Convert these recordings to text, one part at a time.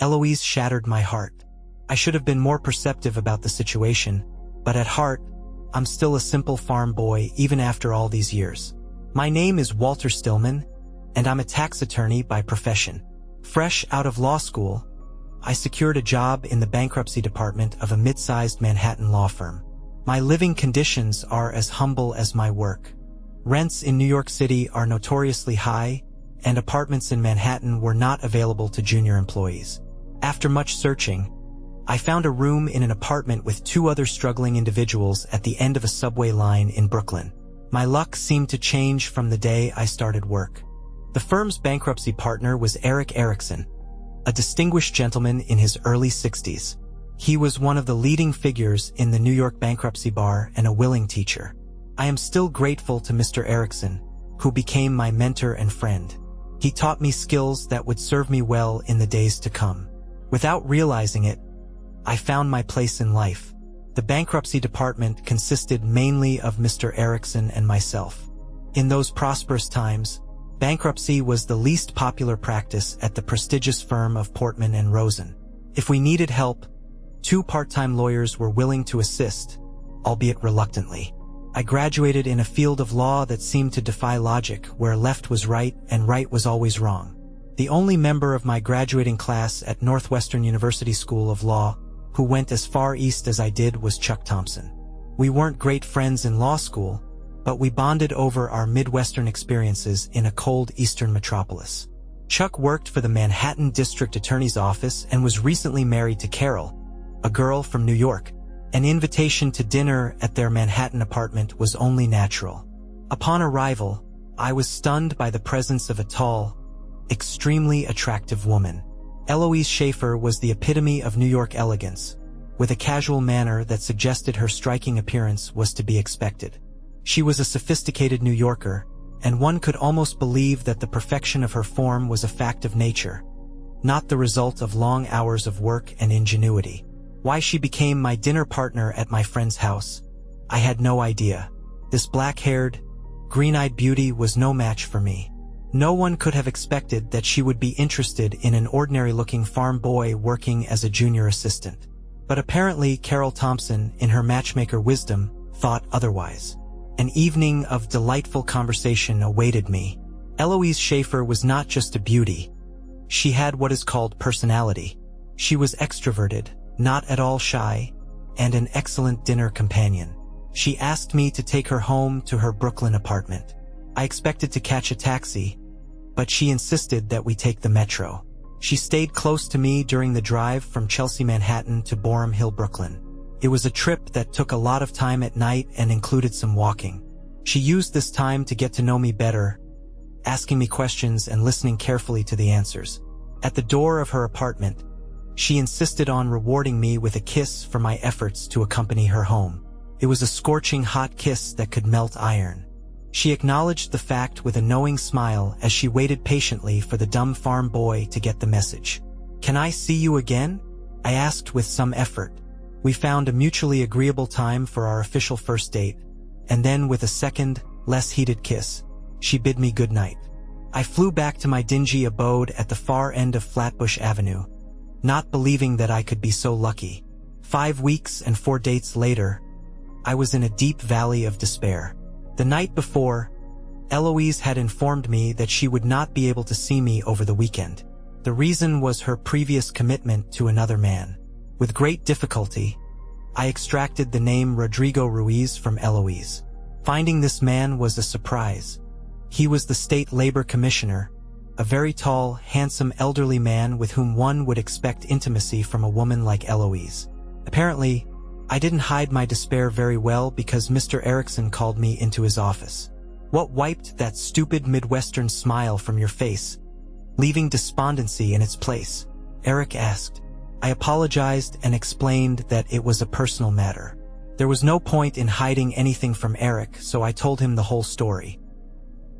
Eloise shattered my heart. I should have been more perceptive about the situation, but at heart, I'm still a simple farm boy even after all these years. My name is Walter Stillman, and I'm a tax attorney by profession. Fresh out of law school, I secured a job in the bankruptcy department of a mid-sized Manhattan law firm. My living conditions are as humble as my work. Rents in New York City are notoriously high, and apartments in Manhattan were not available to junior employees. After much searching, I found a room in an apartment with 2 other struggling individuals at the end of a subway line in Brooklyn. My luck seemed to change from the day I started work. The firm's bankruptcy partner was Eric Erickson, a distinguished gentleman in his early 60s. He was one of the leading figures in the New York bankruptcy bar and a willing teacher. I am still grateful to Mr. Erickson, who became my mentor and friend. He taught me skills that would serve me well in the days to come. Without realizing it, I found my place in life. The bankruptcy department consisted mainly of Mr. Erickson and myself. In those prosperous times, bankruptcy was the least popular practice at the prestigious firm of Portman and Rosen. If we needed help, 2 part-time lawyers were willing to assist, albeit reluctantly. I graduated in a field of law that seemed to defy logic, where left was right and right was always wrong. The only member of my graduating class at Northwestern University School of Law who went as far east as I did was Chuck Thompson. We weren't great friends in law school, but we bonded over our Midwestern experiences in a cold eastern metropolis. Chuck worked for the Manhattan District Attorney's Office and was recently married to Carol, a girl from New York. An invitation to dinner at their Manhattan apartment was only natural. Upon arrival, I was stunned by the presence of a tall, extremely attractive woman. Eloise Schaefer was the epitome of New York elegance, with a casual manner that suggested her striking appearance was to be expected. She was a sophisticated New Yorker, and one could almost believe that the perfection of her form was a fact of nature, not the result of long hours of work and ingenuity. Why she became my dinner partner at my friend's house, I had no idea. This black-haired, green-eyed beauty was no match for me. No one could have expected that she would be interested in an ordinary-looking farm boy working as a junior assistant. But apparently Carol Thompson, in her matchmaker wisdom, thought otherwise. An evening of delightful conversation awaited me. Eloise Schaefer was not just a beauty. She had what is called personality. She was extroverted, not at all shy, and an excellent dinner companion. She asked me to take her home to her Brooklyn apartment. I expected to catch a taxi, but she insisted that we take the metro. She stayed close to me during the drive from Chelsea, Manhattan to Boerum Hill, Brooklyn. It was a trip that took a lot of time at night and included some walking. She used this time to get to know me better, asking me questions and listening carefully to the answers. At the door of her apartment, she insisted on rewarding me with a kiss for my efforts to accompany her home. It was a scorching hot kiss that could melt iron. She acknowledged the fact with a knowing smile as she waited patiently for the dumb farm boy to get the message. "Can I see you again?" I asked with some effort. We found a mutually agreeable time for our official first date, and then with a second, less heated kiss, she bid me good night. I flew back to my dingy abode at the far end of Flatbush Avenue, not believing that I could be so lucky. 5 weeks and 4 dates later, I was in a deep valley of despair. The night before, Eloise had informed me that she would not be able to see me over the weekend. The reason was her previous commitment to another man. With great difficulty, I extracted the name Rodrigo Ruiz from Eloise. Finding this man was a surprise. He was the state labor commissioner, a very tall, handsome elderly man with whom one would expect intimacy from a woman like Eloise. Apparently, I didn't hide my despair very well because Mr. Erickson called me into his office. "What wiped that stupid Midwestern smile from your face, leaving despondency in its place?" Eric asked. I apologized and explained that it was a personal matter. There was no point in hiding anything from Eric, so I told him the whole story.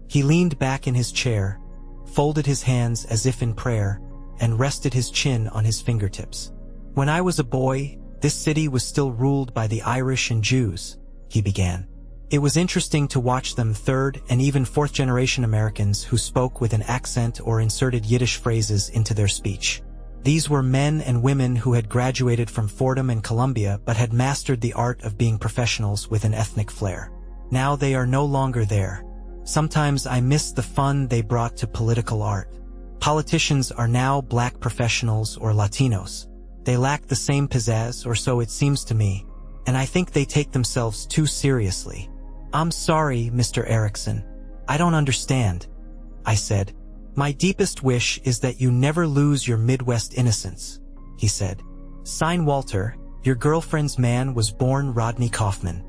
He leaned back in his chair, folded his hands as if in prayer, and rested his chin on his fingertips. "When I was a boy, this city was still ruled by the Irish and Jews," he began. "It was interesting to watch them third and even fourth generation Americans who spoke with an accent or inserted Yiddish phrases into their speech. These were men and women who had graduated from Fordham and Columbia but had mastered the art of being professionals with an ethnic flair. Now they are no longer there. Sometimes I miss the fun they brought to political art. Politicians are now black professionals or Latinos. They lack the same pizzazz, or so it seems to me, and I think they take themselves too seriously. I'm sorry, Mr. Erickson. I don't understand, I said. My deepest wish is that you never lose your Midwest innocence, he said. Sign Walter, your girlfriend's man was born Rodney Kaufman.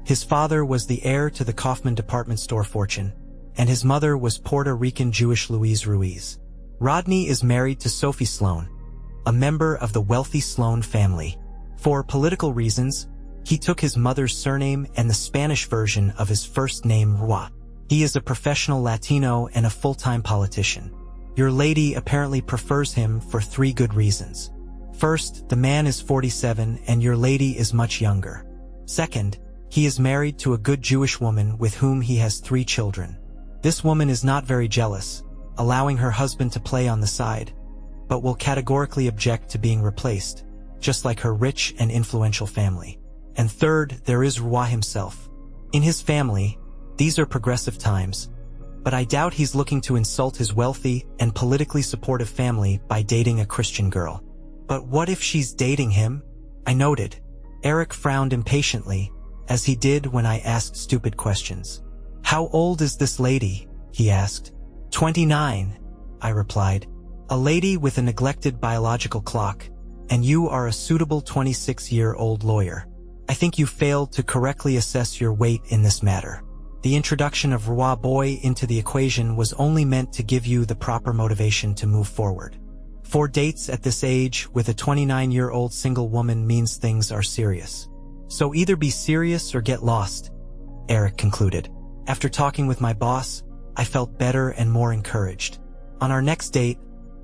His father was the heir to the Kaufman department store fortune, and his mother was Puerto Rican Jewish Louise Ruiz. Rodney is married to Sophie Sloan, a member of the wealthy Sloan family. For political reasons, he took his mother's surname and the Spanish version of his first name, Rua. He is a professional Latino and a full-time politician. Your lady apparently prefers him for 3 good reasons. First, the man is 47 and your lady is much younger. Second, he is married to a good Jewish woman with whom he has 3 children. This woman is not very jealous, allowing her husband to play on the side, but will categorically object to being replaced, just like her rich and influential family. And third, there is Rua himself. In his family, these are progressive times, but I doubt he's looking to insult his wealthy and politically supportive family by dating a Christian girl. But what if she's dating him? I noted. Eric frowned impatiently, as he did when I asked stupid questions. How old is this lady? He asked. 29, I replied. A lady with a neglected biological clock, and you are a suitable 26-year-old lawyer. I think you failed to correctly assess your weight in this matter. The introduction of Rua Boy into the equation was only meant to give you the proper motivation to move forward. 4 dates at this age with a 29-year-old single woman means things are serious. So either be serious or get lost, Eric concluded. After talking with my boss, I felt better and more encouraged. On our next date,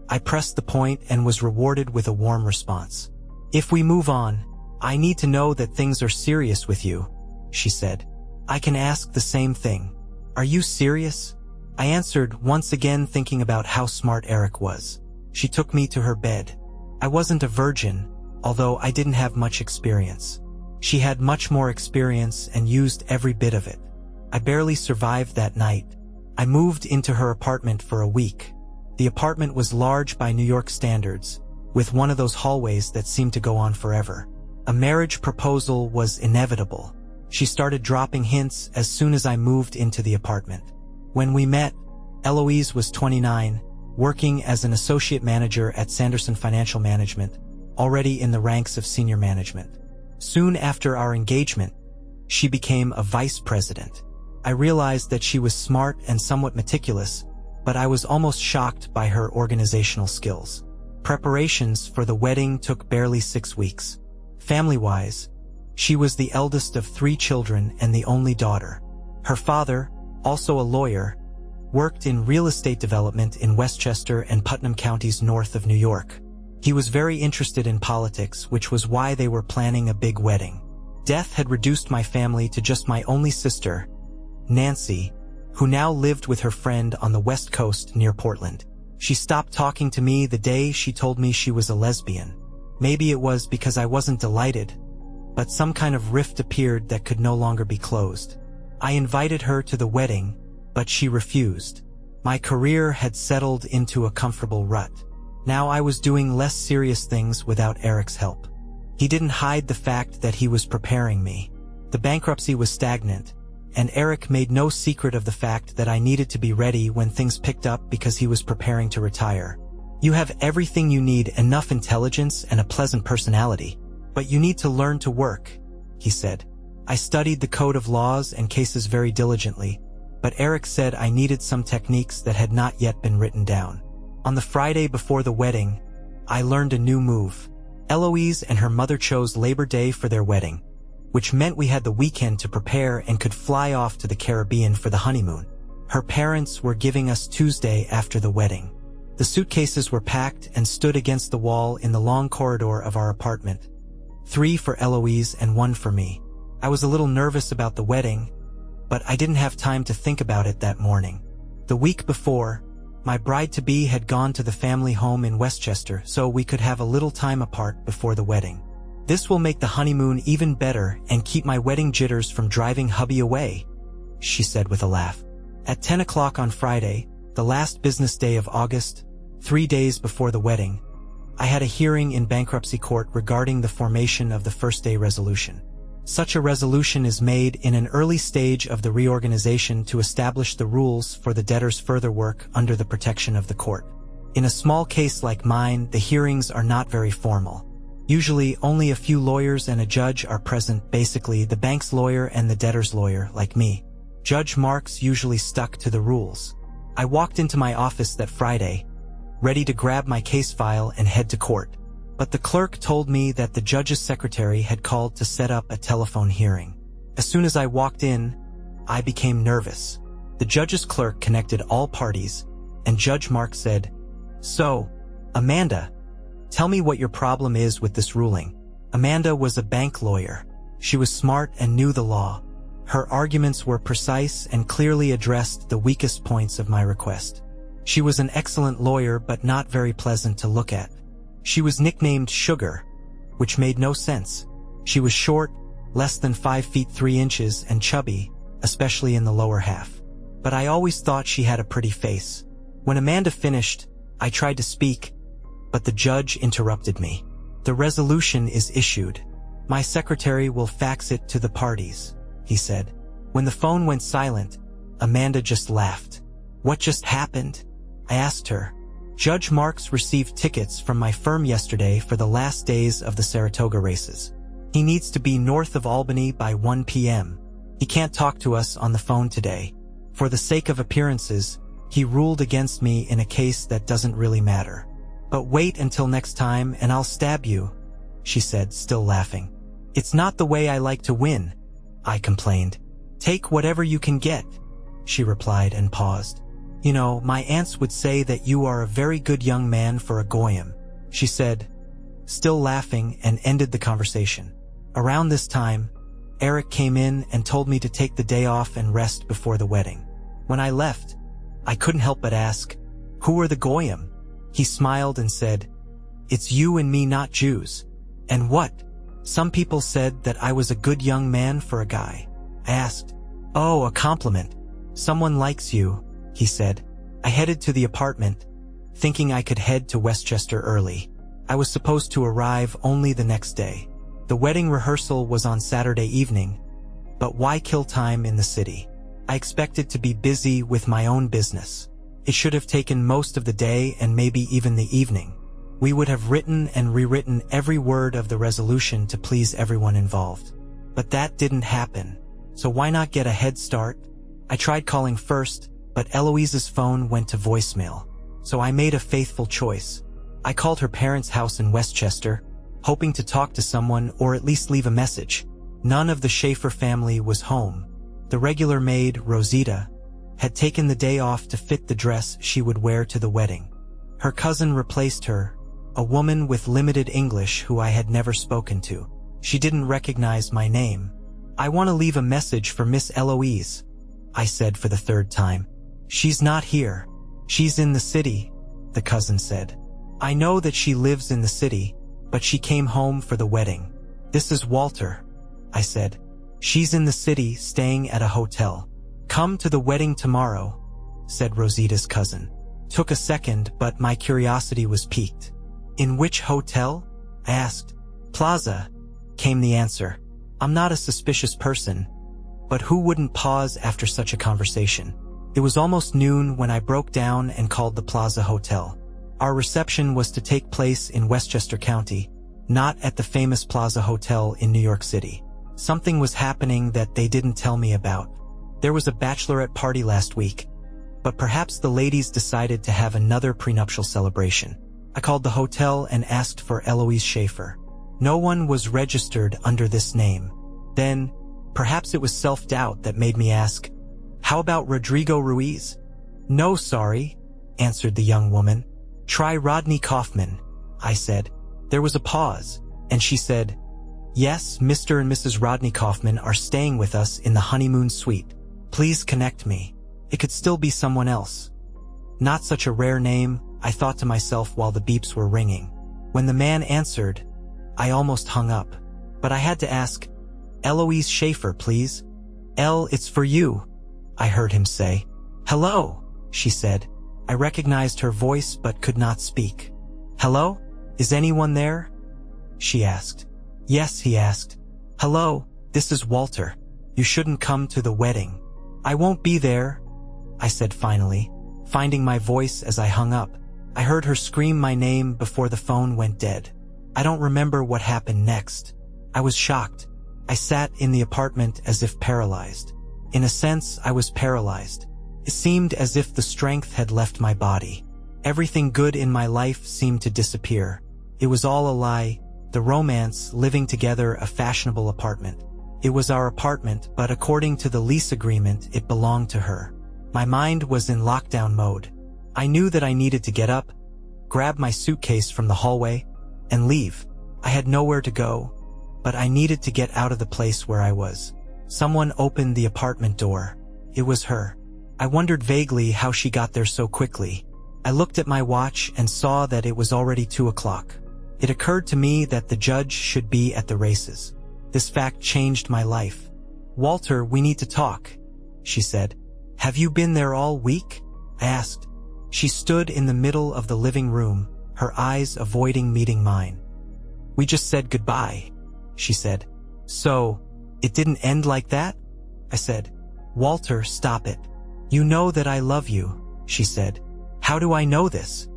I pressed the point and was rewarded with a warm response. If we move on, I need to know that things are serious with you, she said. I can ask the same thing. Are you serious? I answered, once again thinking about how smart Eric was. She took me to her bed. I wasn't a virgin, although I didn't have much experience. She had much more experience and used every bit of it. I barely survived that night. I moved into her apartment for a week. The apartment was large by New York standards, with one of those hallways that seemed to go on forever. A marriage proposal was inevitable. She started dropping hints as soon as I moved into the apartment. When we met, Eloise was 29, working as an associate manager at Sanderson Financial Management, already in the ranks of senior management. Soon after our engagement, she became a vice president. I realized that she was smart and somewhat meticulous, but I was almost shocked by her organizational skills. Preparations for the wedding took barely 6 weeks. Family-wise, she was the eldest of 3 children and the only daughter. Her father, also a lawyer, worked in real estate development in Westchester and Putnam counties north of New York. He was very interested in politics, which was why they were planning a big wedding. Death had reduced my family to just my only sister, Nancy, who now lived with her friend on the West Coast near Portland. She stopped talking to me the day she told me she was a lesbian. Maybe it was because I wasn't delighted, but some kind of rift appeared that could no longer be closed. I invited her to the wedding, but she refused. My career had settled into a comfortable rut. Now I was doing less serious things without Eric's help. He didn't hide the fact that he was preparing me. The bankruptcy was stagnant, and Eric made no secret of the fact that I needed to be ready when things picked up because he was preparing to retire. You have everything you need, enough intelligence and a pleasant personality, but you need to learn to work, he said. I studied the code of laws and cases very diligently, but Eric said I needed some techniques that had not yet been written down. On the Friday before the wedding, I learned a new move. Eloise and her mother chose Labor Day for their wedding, which meant we had the weekend to prepare and could fly off to the Caribbean for the honeymoon. Her parents were giving us Tuesday after the wedding. The suitcases were packed and stood against the wall in the long corridor of our apartment. 3 for Eloise and 1 for me. I was a little nervous about the wedding, but I didn't have time to think about it that morning. The week before, My bride-to-be had gone to the family home in Westchester so we could have a little time apart before the wedding. This will make the honeymoon even better and keep my wedding jitters from driving hubby away, she said with a laugh. At 10 o'clock on Friday, the last business day of August, 3 days before the wedding, I had a hearing in bankruptcy court regarding the formation of the first-day resolution. Such a resolution is made in an early stage of the reorganization to establish the rules for the debtor's further work under the protection of the court. In a small case like mine, the hearings are not very formal. Usually, only a few lawyers and a judge are present, basically the bank's lawyer and the debtor's lawyer, like me. Judge Marks usually stuck to the rules. I walked into my office that Friday, ready to grab my case file and head to court. But the clerk told me that the judge's secretary had called to set up a telephone hearing. As soon as I walked in, I became nervous. The judge's clerk connected all parties, and Judge Mark said, "So, Amanda, tell me what your problem is with this ruling." Amanda was a bank lawyer. She was smart and knew the law. Her arguments were precise and clearly addressed the weakest points of my request. She was an excellent lawyer but not very pleasant to look at. She was nicknamed Sugar, which made no sense. She was short, less than 5 feet 3 inches, and chubby, especially in the lower half. But I always thought she had a pretty face. When Amanda finished, I tried to speak, but the judge interrupted me. "The resolution is issued. My secretary will fax it to the parties," he said. When the phone went silent, Amanda just laughed. "What just happened?" I asked her. "Judge Marks received tickets from my firm yesterday for the last days of the Saratoga races. He needs to be north of Albany by 1 p.m. He can't talk to us on the phone today. For the sake of appearances, he ruled against me in a case that doesn't really matter. But wait until next time and I'll stab you," she said, still laughing. "It's not the way I like to win," I complained. "Take whatever you can get," she replied and paused. "You know, my aunts would say that you are a very good young man for a goyim," she said, still laughing, and ended the conversation. Around this time, Eric came in and told me to take the day off and rest before the wedding. When I left, I couldn't help but ask, "Who are the goyim?" He smiled and said, "It's you and me, not Jews." "And what? Some people said that I was a good young man for a guy." I asked. "Oh, a compliment. Someone likes you," he said. I headed to the apartment, thinking I could head to Westchester early. I was supposed to arrive only the next day. The wedding rehearsal was on Saturday evening, but why kill time in the city? I expected to be busy with my own business. It should have taken most of the day and maybe even the evening. We would have written and rewritten every word of the resolution to please everyone involved. But that didn't happen. So why not get a head start? I tried calling first, but Eloise's phone went to voicemail. So I made a faithful choice. I called her parents' house in Westchester, hoping to talk to someone or at least leave a message. None of the Schaefer family was home. The regular maid, Rosita, had taken the day off to fit the dress she would wear to the wedding. Her cousin replaced her, a woman with limited English who I had never spoken to. She didn't recognize my name. "I want to leave a message for Miss Eloise," I said for the third time. "She's not here. She's in the city," the cousin said. "I know that she lives in the city, but she came home for the wedding." "This is Walter," I said. "She's in the city staying at a hotel. Come to the wedding tomorrow," said Rosita's cousin. Took a second, but my curiosity was piqued. "In which hotel?" I asked. "Plaza," came the answer. I'm not a suspicious person, but who wouldn't pause after such a conversation? It was almost noon when I broke down and called the Plaza Hotel. Our reception was to take place in Westchester County, not at the famous Plaza Hotel in New York City. Something was happening that they didn't tell me about. There was a bachelorette party last week, but perhaps the ladies decided to have another prenuptial celebration. I called the hotel and asked for Eloise Schaefer. No one was registered under this name. Then, perhaps it was self-doubt that made me ask, "How about Rodrigo Ruiz?" "No, sorry," answered the young woman. "Try Rodney Kaufman," I said. There was a pause, and she said, "Yes, Mr. and Mrs. Rodney Kaufman are staying with us in the honeymoon suite. Please connect me." It could still be someone else. Not such a rare name, I thought to myself while the beeps were ringing. When the man answered, I almost hung up. But I had to ask, Eloise Schaefer, please. It's for you, I heard him say. Hello, she said. I recognized her voice but could not speak. Hello? Is anyone there? She asked. Yes, he asked. Hello, this is Walter. You shouldn't come to the wedding. I won't be there, I said finally, finding my voice as I hung up. I heard her scream my name before the phone went dead. I don't remember what happened next. I was shocked. I sat in the apartment as if paralyzed. In a sense, I was paralyzed. It seemed as if the strength had left my body. Everything good in my life seemed to disappear. It was all a lie, the romance, living together, a fashionable apartment. It was our apartment, but according to the lease agreement, it belonged to her. My mind was in lockdown mode. I knew that I needed to get up, grab my suitcase from the hallway, and leave. I had nowhere to go, but I needed to get out of the place where I was. Someone opened the apartment door. It was her. I wondered vaguely how she got there so quickly. I looked at my watch and saw that it was already 2 o'clock. It occurred to me that the judge should be at the races. This fact changed my life. Walter, we need to talk, she said. Have you been there all week? I asked. She stood in the middle of the living room, her eyes avoiding meeting mine. We just said goodbye, she said. So, it didn't end like that? I said. Walter, stop it. You know that I love you, she said. How do I know this?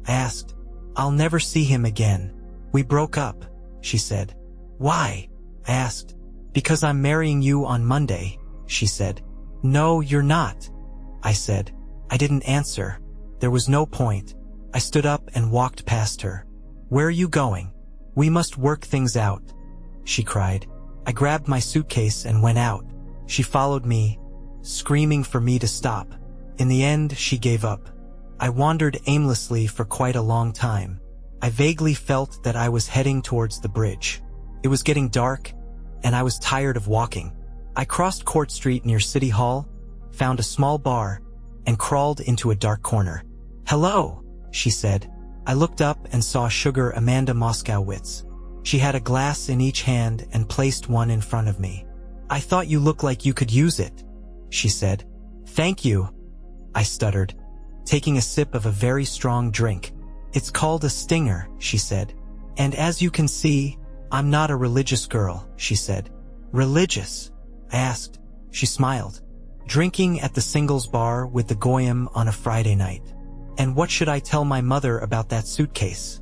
I asked. I'll never see him again. We broke up, she said. Why? I asked. Because I'm marrying you on Monday, she said. No, you're not, I said. I didn't answer. There was no point. I stood up and walked past her. Where are you going? We must work things out, she cried. I grabbed my suitcase and went out. She followed me, screaming for me to stop. In the end, she gave up. I wandered aimlessly for quite a long time. I vaguely felt that I was heading towards the bridge. It was getting dark, and I was tired of walking. I crossed Court Street near City Hall, found a small bar, and crawled into a dark corner. Hello, she said. I looked up and saw Sugar Amanda Moskowitz. She had a glass in each hand and placed one in front of me. I thought you looked like you could use it, she said. Thank you, I stuttered, taking a sip of a very strong drink. It's called a stinger, she said. And as you can see, I'm not a religious girl, she said. Religious? I asked. She smiled. Drinking at the singles bar with the Goyim on a Friday night. And what should I tell my mother about that suitcase?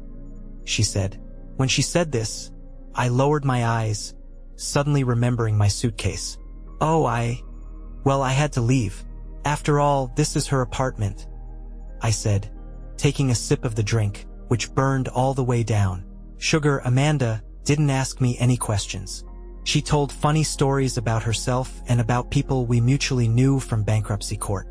She said. When she said this, I lowered my eyes, suddenly remembering my suitcase. Well, I had to leave. After all, this is her apartment, I said, taking a sip of the drink, which burned all the way down. Sugar Amanda didn't ask me any questions. She told funny stories about herself and about people we mutually knew from bankruptcy court.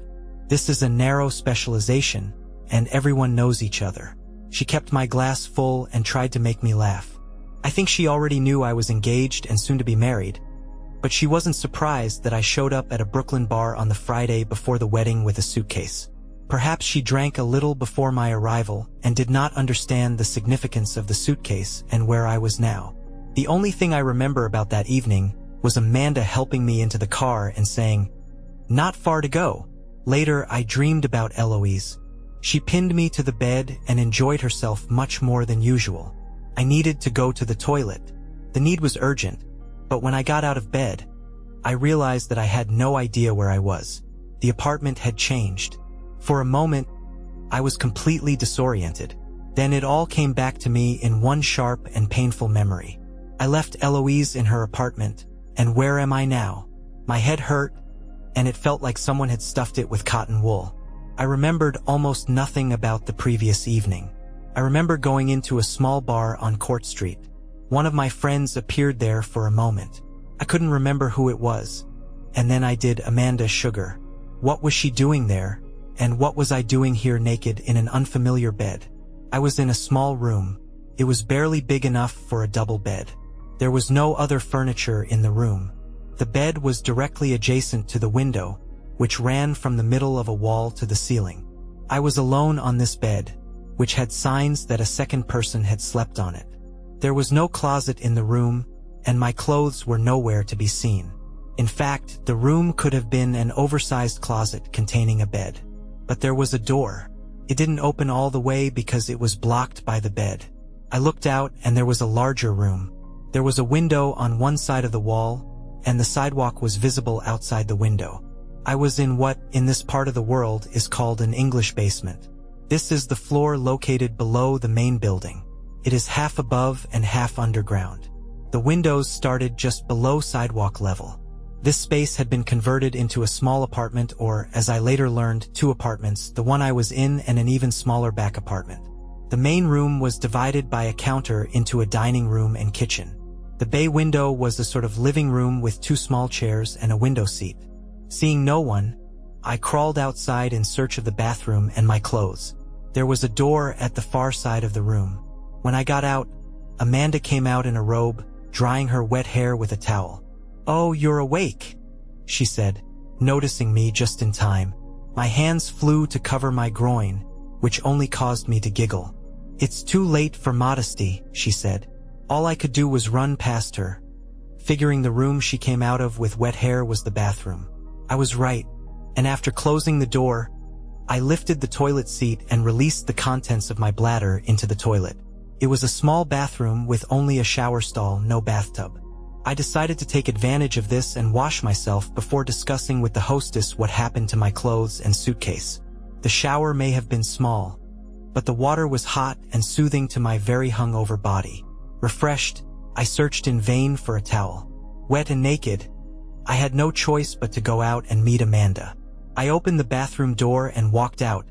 This is a narrow specialization, and everyone knows each other. She kept my glass full and tried to make me laugh. I think she already knew I was engaged and soon to be married, but she wasn't surprised that I showed up at a Brooklyn bar on the Friday before the wedding with a suitcase. Perhaps she drank a little before my arrival and did not understand the significance of the suitcase and where I was now. The only thing I remember about that evening was Amanda helping me into the car and saying, "Not far to go." Later, I dreamed about Eloise. She pinned me to the bed and enjoyed herself much more than usual. I needed to go to the toilet. The need was urgent, but when I got out of bed, I realized that I had no idea where I was. The apartment had changed. For a moment, I was completely disoriented. Then it all came back to me in one sharp and painful memory. I left Eloise in her apartment, and where am I now? My head hurt, and it felt like someone had stuffed it with cotton wool. I remembered almost nothing about the previous evening. I remember going into a small bar on Court Street. One of my friends appeared there for a moment. I couldn't remember who it was. And then I did. Amanda Sugar. What was she doing there? And what was I doing here naked in an unfamiliar bed? I was in a small room. It was barely big enough for a double bed. There was no other furniture in the room. The bed was directly adjacent to the window, which ran from the middle of a wall to the ceiling. I was alone on this bed, which had signs that a second person had slept on it. There was no closet in the room, and my clothes were nowhere to be seen. In fact, the room could have been an oversized closet containing a bed. But there was a door. It didn't open all the way because it was blocked by the bed. I looked out and there was a larger room. There was a window on one side of the wall, and the sidewalk was visible outside the window. I was in what, in this part of the world, is called an English basement. This is the floor located below the main building. It is half above and half underground. The windows started just below sidewalk level. This space had been converted into a small apartment, or, as I later learned, 2 apartments, the one I was in and an even smaller back apartment. The main room was divided by a counter into a dining room and kitchen. The bay window was a sort of living room with 2 small chairs and a window seat. Seeing no one, I crawled outside in search of the bathroom and my clothes. There was a door at the far side of the room. When I got out, Amanda came out in a robe, drying her wet hair with a towel. "Oh, you're awake," she said, noticing me just in time. My hands flew to cover my groin, which only caused me to giggle. "It's too late for modesty," she said. All I could do was run past her, figuring the room she came out of with wet hair was the bathroom. I was right, and after closing the door, I lifted the toilet seat and released the contents of my bladder into the toilet. It was a small bathroom with only a shower stall, no bathtub. I decided to take advantage of this and wash myself before discussing with the hostess what happened to my clothes and suitcase. The shower may have been small, but the water was hot and soothing to my very hungover body. Refreshed, I searched in vain for a towel. Wet and naked, I had no choice but to go out and meet Amanda. I opened the bathroom door and walked out,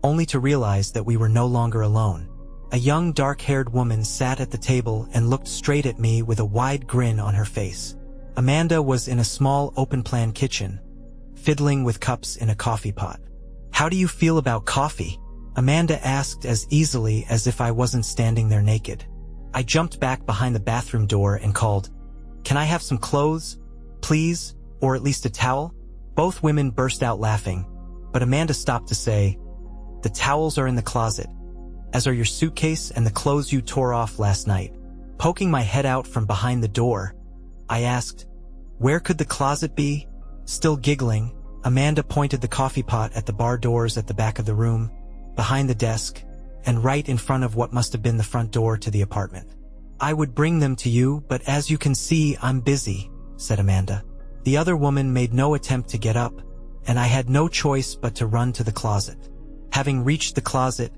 only to realize that we were no longer alone. A young dark-haired woman sat at the table and looked straight at me with a wide grin on her face. Amanda was in a small open-plan kitchen, fiddling with cups in a coffee pot. "How do you feel about coffee?" Amanda asked as easily as if I wasn't standing there naked. I jumped back behind the bathroom door and called, "Can I have some clothes, please, or at least a towel?" Both women burst out laughing, but Amanda stopped to say, "The towels are in the closet, as are your suitcase and the clothes you tore off last night." Poking my head out from behind the door, I asked, "Where could the closet be?" Still giggling, Amanda pointed the coffee pot at the bar doors at the back of the room, behind the desk, and right in front of what must have been the front door to the apartment. "I would bring them to you, but as you can see, I'm busy," said Amanda. The other woman made no attempt to get up, and I had no choice but to run to the closet. Having reached the closet,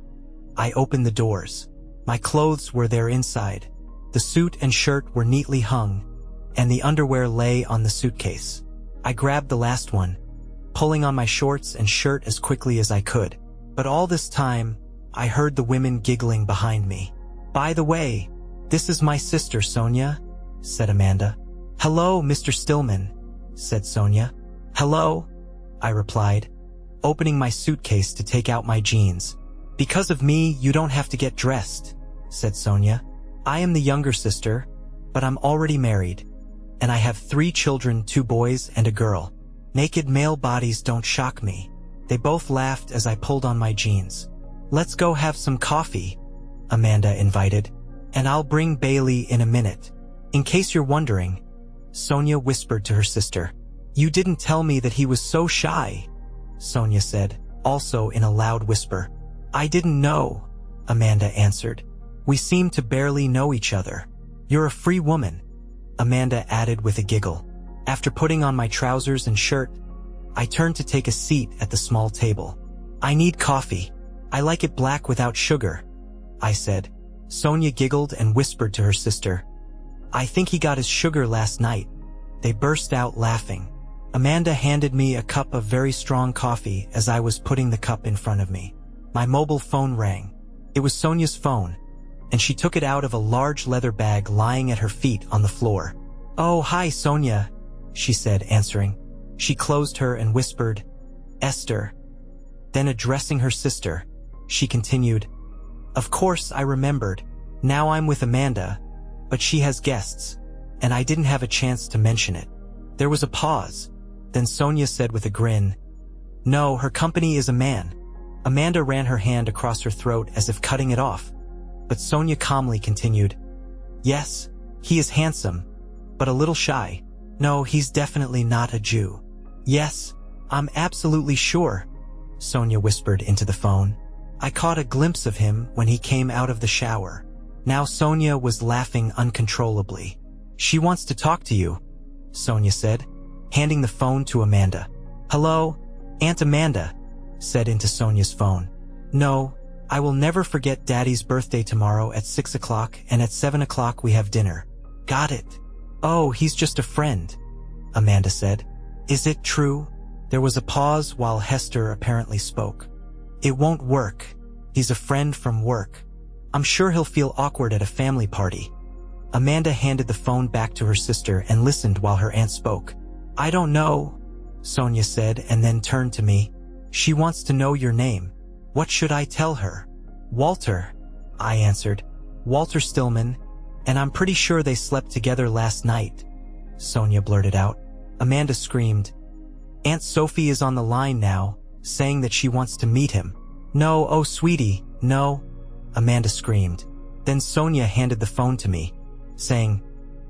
I opened the doors. My clothes were there inside. The suit and shirt were neatly hung, and the underwear lay on the suitcase. I grabbed the last one, pulling on my shorts and shirt as quickly as I could. But all this time, I heard the women giggling behind me. "By the way, this is my sister, Sonia," said Amanda. "Hello, Mr. Stillman," said Sonia. "Hello," I replied, opening my suitcase to take out my jeans. "Because of me, you don't have to get dressed," said Sonia. "I am the younger sister, but I'm already married, and I have 3 children, 2 boys and a girl. Naked male bodies don't shock me." They both laughed as I pulled on my jeans. "Let's go have some coffee," Amanda invited, "and I'll bring Bailey in a minute." "In case you're wondering," Sonia whispered to her sister. "You didn't tell me that he was so shy," Sonia said, also in a loud whisper. "I didn't know," Amanda answered. "We seem to barely know each other." "You're a free woman," Amanda added with a giggle. After putting on my trousers and shirt, I turned to take a seat at the small table. "I need coffee. I like it black without sugar," I said. Sonia giggled and whispered to her sister, "I think he got his sugar last night." They burst out laughing. Amanda handed me a cup of very strong coffee as I was putting the cup in front of me. My mobile phone rang. It was Sonia's phone, and she took it out of a large leather bag lying at her feet on the floor. "Oh, hi, Sonia," she said, answering. She closed her and whispered, "Esther." Then addressing her sister, she continued, "Of course I remembered. Now I'm with Amanda, but she has guests, and I didn't have a chance to mention it." There was a pause. Then Sonia said with a grin, "No, her company is a man. Amanda ran her hand across her throat as if cutting it off. But Sonia calmly continued, "Yes, he is handsome, but a little shy. No, he's definitely not a Jew." "Yes, I'm absolutely sure," Sonia whispered into the phone. "I caught a glimpse of him when he came out of the shower." Now Sonia was laughing uncontrollably. "She wants to talk to you," Sonia said, handing the phone to Amanda. "Hello, Aunt Amanda," said into Sonia's phone. "No, I will never forget Daddy's birthday tomorrow at 6 o'clock, and at 7 o'clock we have dinner." "Got it." "Oh, he's just a friend," Amanda said. "Is it true?" There was a pause while Hester apparently spoke. "It won't work. He's a friend from work. I'm sure he'll feel awkward at a family party." Amanda handed the phone back to her sister and listened while her aunt spoke. "I don't know," Sonia said, and then turned to me. "She wants to know your name. What should I tell her?" "Walter," I answered. "Walter Stillman, and I'm pretty sure they slept together last night," Sonia blurted out. Amanda screamed, "Aunt Sophie is on the line now, saying that she wants to meet him." "No, oh sweetie, no," Amanda screamed. Then Sonia handed the phone to me, saying,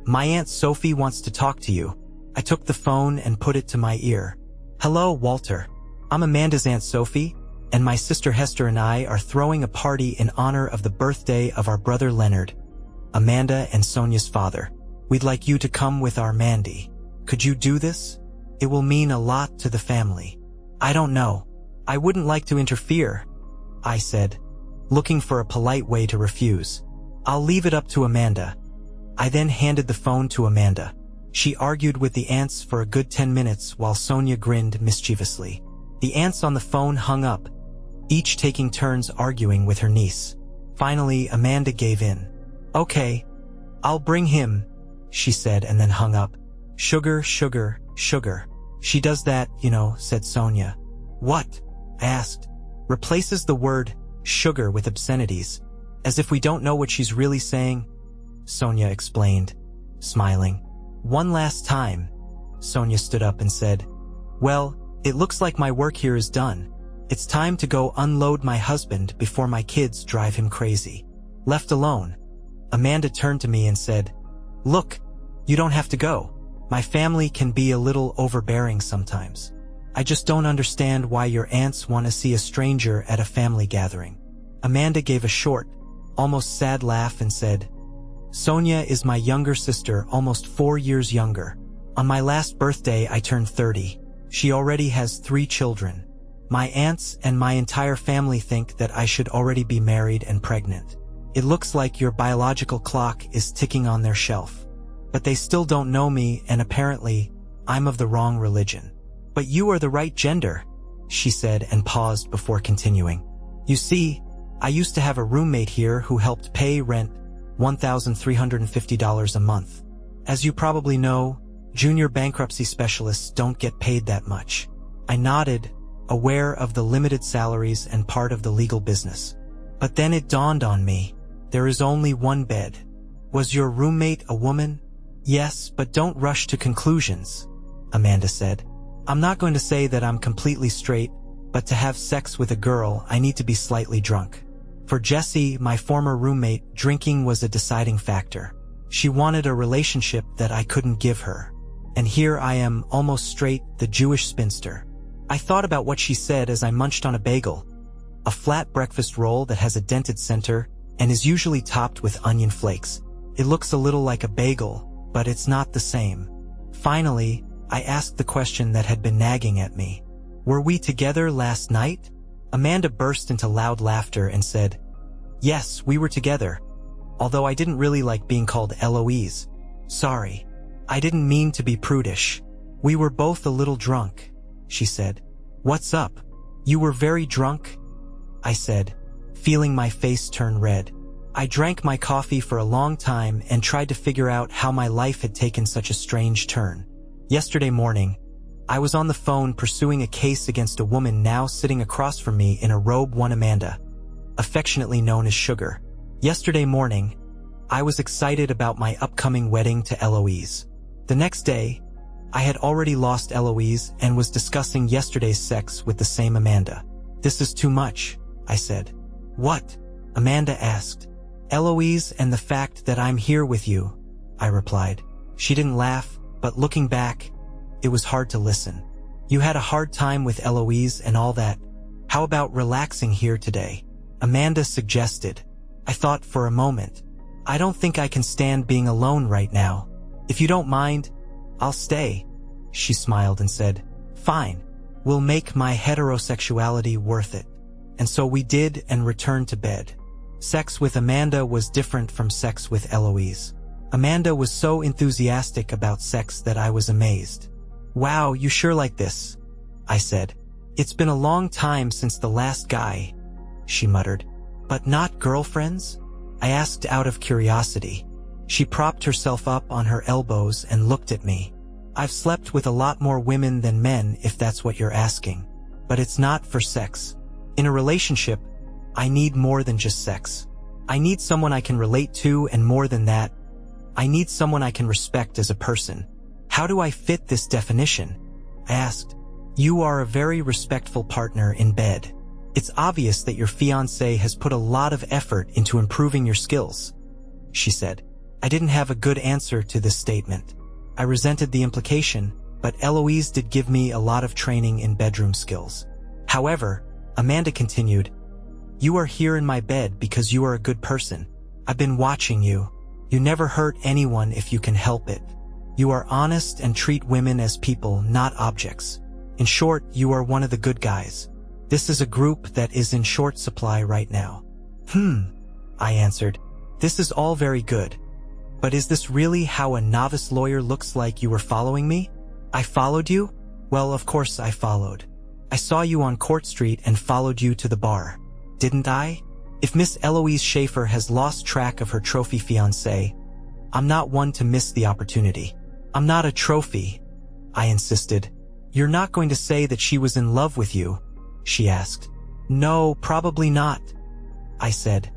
"My Aunt Sophie wants to talk to you." I took the phone and put it to my ear. "Hello, Walter. I'm Amanda's Aunt Sophie, and my sister Hester and I are throwing a party in honor of the birthday of our brother Leonard, Amanda and Sonia's father. We'd like you to come with our Mandy. Could you do this? It will mean a lot to the family." "I don't know. I wouldn't like to interfere," I said, looking for a polite way to refuse. "I'll leave it up to Amanda." I then handed the phone to Amanda. She argued with the aunts for a good 10 minutes while Sonia grinned mischievously. The aunts on the phone hung up, each taking turns arguing with her niece. Finally, Amanda gave in. "Okay, I'll bring him," she said, and then hung up. "Sugar, sugar, sugar. She does that, you know," said Sonia. "What?" I asked. "Replaces the word sugar with obscenities, as if we don't know what she's really saying," Sonia explained, smiling. "One last time." Sonia stood up and said, "Well, it looks like my work here is done. It's time to go unload my husband before my kids drive him crazy." Left alone, Amanda turned to me and said, "Look, you don't have to go. My family can be a little overbearing sometimes. I just don't understand why your aunts want to see a stranger at a family gathering." Amanda gave a short, almost sad laugh and said, "Sonia is my younger sister, almost 4 years younger. On my last birthday, I turned 30. She already has 3 children. My aunts and my entire family think that I should already be married and pregnant. It looks like your biological clock is ticking on their shelf. But they still don't know me, and apparently, I'm of the wrong religion." "But you are the right gender," she said and paused before continuing. "You see, I used to have a roommate here who helped pay rent $1,350 a month. As you probably know, junior bankruptcy specialists don't get paid that much." I nodded, aware of the limited salaries and part of the legal business. But then it dawned on me, there is only one bed. "Was your roommate a woman?" "Yes, but don't rush to conclusions," Amanda said. "I'm not going to say that I'm completely straight, but to have sex with a girl, I need to be slightly drunk. For Jessie, my former roommate, drinking was a deciding factor. She wanted a relationship that I couldn't give her. And here I am, almost straight, the Jewish spinster." I thought about what she said as I munched on a bagel, a flat breakfast roll that has a dented center and is usually topped with onion flakes. It looks a little like a bagel, but it's not the same. Finally, I asked the question that had been nagging at me. "Were we together last night?" Amanda burst into loud laughter and said, "Yes, we were together, although I didn't really like being called Eloise. Sorry, I didn't mean to be prudish. We were both a little drunk," she said. "What's up? You were very drunk?" I said, feeling my face turn red. I drank my coffee for a long time and tried to figure out how my life had taken such a strange turn. Yesterday morning, I was on the phone pursuing a case against a woman now sitting across from me in a robe, one Amanda, affectionately known as Sugar. Yesterday morning, I was excited about my upcoming wedding to Eloise. The next day, I had already lost Eloise and was discussing yesterday's sex with the same Amanda. This is too much, I said. What? Amanda asked. Eloise and the fact that I'm here with you, I replied. She didn't laugh, but looking back, it was hard to listen. You had a hard time with Eloise and all that. How about relaxing here today? Amanda suggested. I thought for a moment. I don't think I can stand being alone right now. If you don't mind, I'll stay. She smiled and said, Fine. We'll make my heterosexuality worth it. And so we did and returned to bed. Sex with Amanda was different from sex with Eloise. Amanda was so enthusiastic about sex that I was amazed. Wow, you sure like this? I said. It's been a long time since the last guy, she muttered. But not girlfriends? I asked out of curiosity. She propped herself up on her elbows and looked at me. I've slept with a lot more women than men, if that's what you're asking. But it's not for sex. In a relationship, I need more than just sex. I need someone I can relate to, and more than that, I need someone I can respect as a person. How do I fit this definition? I asked. You are a very respectful partner in bed. It's obvious that your fiancé has put a lot of effort into improving your skills, she said. I didn't have a good answer to this statement. I resented the implication, but Eloise did give me a lot of training in bedroom skills. However, Amanda continued, You are here in my bed because you are a good person. I've been watching you. You never hurt anyone if you can help it. You are honest and treat women as people, not objects. In short, you are one of the good guys. This is a group that is in short supply right now. I answered. This is all very good. But is this really how a novice lawyer looks like? You were following me? I followed you? Well, of course I followed. I saw you on Court Street and followed you to the bar. Didn't I? If Miss Eloise Schaefer has lost track of her trophy fiancé, I'm not one to miss the opportunity. I'm not a trophy, I insisted. You're not going to say that she was in love with you? She asked. No, probably not, I said,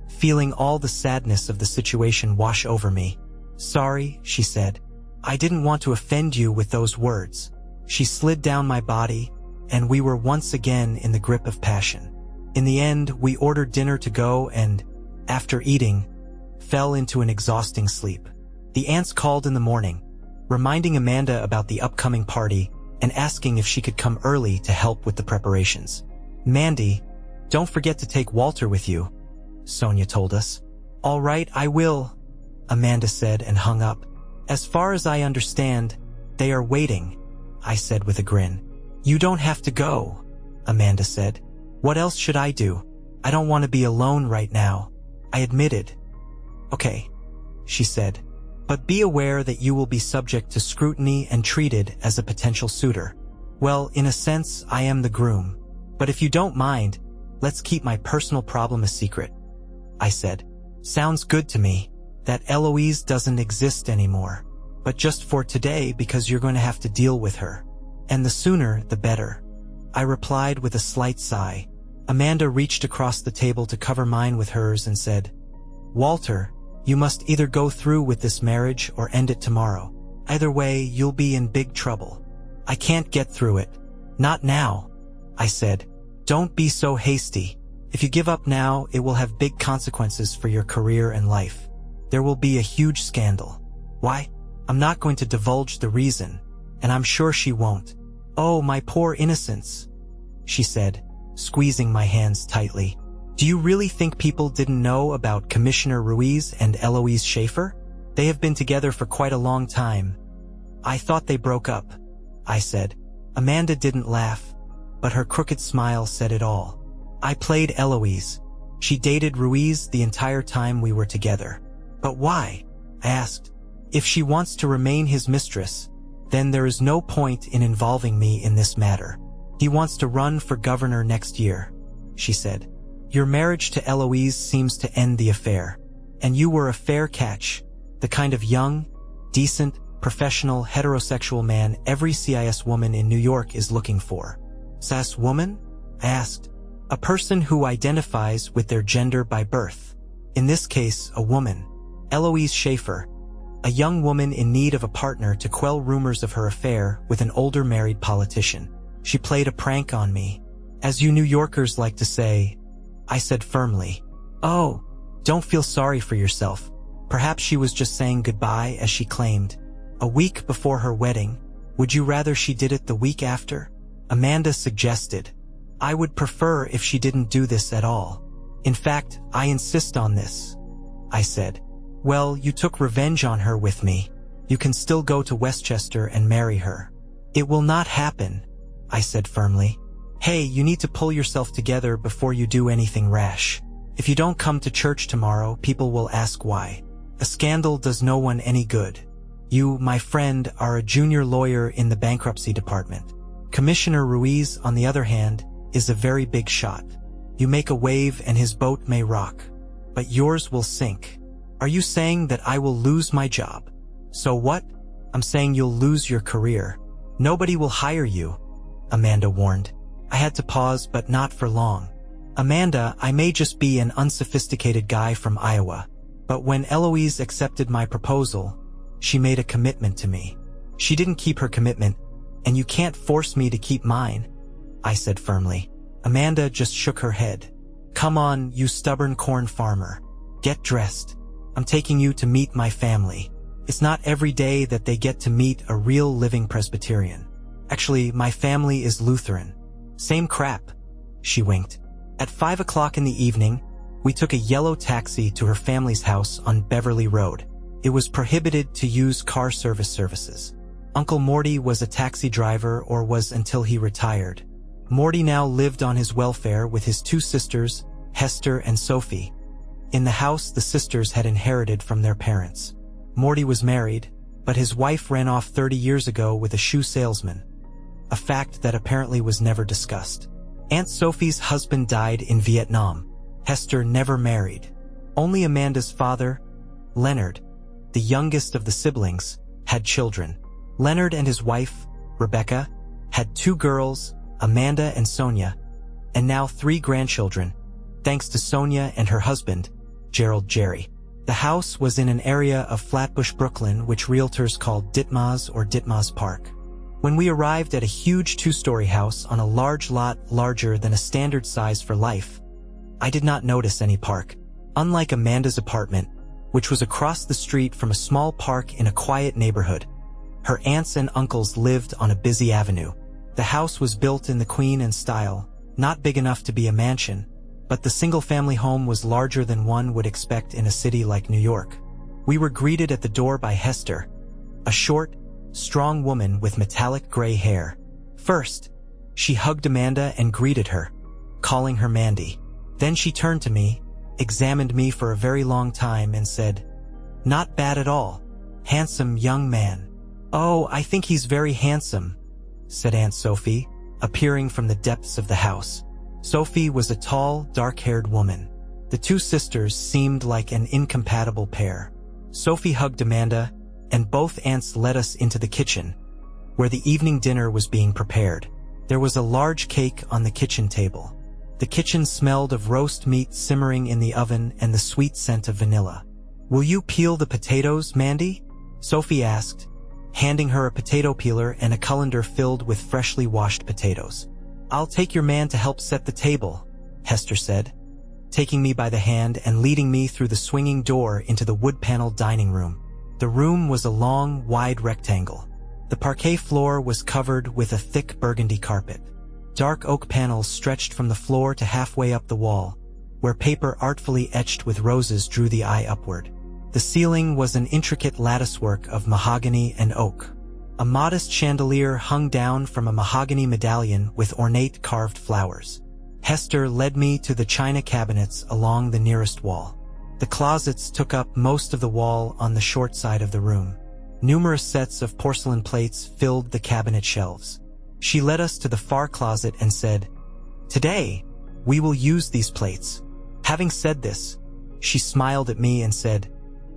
feeling all the sadness of the situation wash over me. Sorry, she said. I didn't want to offend you with those words. She slid down my body, and we were once again in the grip of passion. In the end, we ordered dinner to go and, after eating, fell into an exhausting sleep. The aunts called in the morning, reminding Amanda about the upcoming party and asking if she could come early to help with the preparations. Mandy, don't forget to take Walter with you, Sonia told us. All right, I will, Amanda said and hung up. As far as I understand, they are waiting, I said with a grin. You don't have to go, Amanda said. What else should I do? I don't want to be alone right now, I admitted. Okay, she said, but be aware that you will be subject to scrutiny and treated as a potential suitor. Well, in a sense, I am the groom. But if you don't mind, let's keep my personal problem a secret, I said. Sounds good to me. That Eloise doesn't exist anymore. But just for today, because you're going to have to deal with her. And the sooner, the better, I replied with a slight sigh. Amanda reached across the table to cover mine with hers and said, Walter, you must either go through with this marriage or end it tomorrow. Either way, you'll be in big trouble. I can't get through it. Not now, I said. Don't be so hasty. If you give up now, it will have big consequences for your career and life. There will be a huge scandal. Why? I'm not going to divulge the reason, and I'm sure she won't. Oh, my poor innocents, she said, squeezing my hands tightly. Do you really think people didn't know about Commissioner Ruiz and Eloise Schaefer? They have been together for quite a long time. I thought they broke up, I said. Amanda didn't laugh, but her crooked smile said it all. I played Eloise. She dated Ruiz the entire time we were together. But why? I asked. If she wants to remain his mistress, then there is no point in involving me in this matter. He wants to run for governor next year, she said. Your marriage to Eloise seems to end the affair, and you were a fair catch, the kind of young, decent, professional, heterosexual man every CIS woman in New York is looking for. CIS woman? I asked. A person who identifies with their gender by birth. In this case, a woman. Eloise Schaefer, a young woman in need of a partner to quell rumors of her affair with an older married politician. She played a prank on me, As you New Yorkers like to say, I said firmly. Oh, don't feel sorry for yourself. Perhaps she was just saying goodbye as she claimed. A week before her wedding, would you rather she did it the week after? Amanda suggested. I would prefer if she didn't do this at all. In fact, I insist on this. I said. Well, you took revenge on her with me. You can still go to Westchester and marry her. It will not happen, I said firmly. Hey, you need to pull yourself together before you do anything rash. If you don't come to church tomorrow, people will ask why. A scandal does no one any good. You, my friend, are a junior lawyer in the bankruptcy department. Commissioner Ruiz, on the other hand, is a very big shot. You make a wave and his boat may rock, but yours will sink. Are you saying that I will lose my job? So what? I'm saying you'll lose your career. Nobody will hire you, Amanda warned. I had to pause, but not for long. Amanda, I may just be an unsophisticated guy from Iowa, but when Eloise accepted my proposal, she made a commitment to me. She didn't keep her commitment, and you can't force me to keep mine, I said firmly. Amanda just shook her head. Come on, you stubborn corn farmer. Get dressed. I'm taking you to meet my family. It's not every day that they get to meet a real living Presbyterian. Actually, my family is Lutheran. Same crap, she winked. At 5 o'clock in the evening, we took a yellow taxi to her family's house on Beverly Road. It was prohibited to use car services. Uncle Morty was a taxi driver, or was until he retired. Morty now lived on his welfare with his two sisters, Hester and Sophie. In the house the sisters had inherited from their parents. Morty was married, but his wife ran off 30 years ago with a shoe salesman, a fact that apparently was never discussed. Aunt Sophie's husband died in Vietnam. Hester never married. Only Amanda's father, Leonard, the youngest of the siblings, had children. Leonard and his wife, Rebecca, had 2 girls, Amanda and Sonia, and now 3 grandchildren, thanks to Sonia and her husband, Gerald Jerry. The house was in an area of Flatbush, Brooklyn, which realtors called Ditmas or Ditmas Park. When we arrived at a huge 2-story house on a large lot larger than a standard size for life, I did not notice any park. Unlike Amanda's apartment, which was across the street from a small park in a quiet neighborhood, her aunts and uncles lived on a busy avenue. The house was built in the Queen Anne style, not big enough to be a mansion, but the single-family home was larger than one would expect in a city like New York. We were greeted at the door by Hester, a short, strong woman with metallic gray hair. First, she hugged Amanda and greeted her, calling her Mandy. Then she turned to me, examined me for a very long time and said, "Not bad at all. Handsome young man." "Oh, I think he's very handsome," said Aunt Sophie, appearing from the depths of the house. Sophie was a tall, dark-haired woman. The 2 sisters seemed like an incompatible pair. Sophie hugged Amanda, and both aunts led us into the kitchen, where the evening dinner was being prepared. There was a large cake on the kitchen table. The kitchen smelled of roast meat simmering in the oven and the sweet scent of vanilla. "Will you peel the potatoes, Mandy?" Sophie asked, handing her a potato peeler and a colander filled with freshly washed potatoes. "I'll take your man to help set the table," Hester said, taking me by the hand and leading me through the swinging door into the wood-paneled dining room. The room was a long, wide rectangle. The parquet floor was covered with a thick burgundy carpet. Dark oak panels stretched from the floor to halfway up the wall, where paper artfully etched with roses drew the eye upward. The ceiling was an intricate latticework of mahogany and oak. A modest chandelier hung down from a mahogany medallion with ornate carved flowers. Hester led me to the china cabinets along the nearest wall. The closets took up most of the wall on the short side of the room. Numerous sets of porcelain plates filled the cabinet shelves. She led us to the far closet and said, "Today, we will use these plates." Having said this, she smiled at me and said,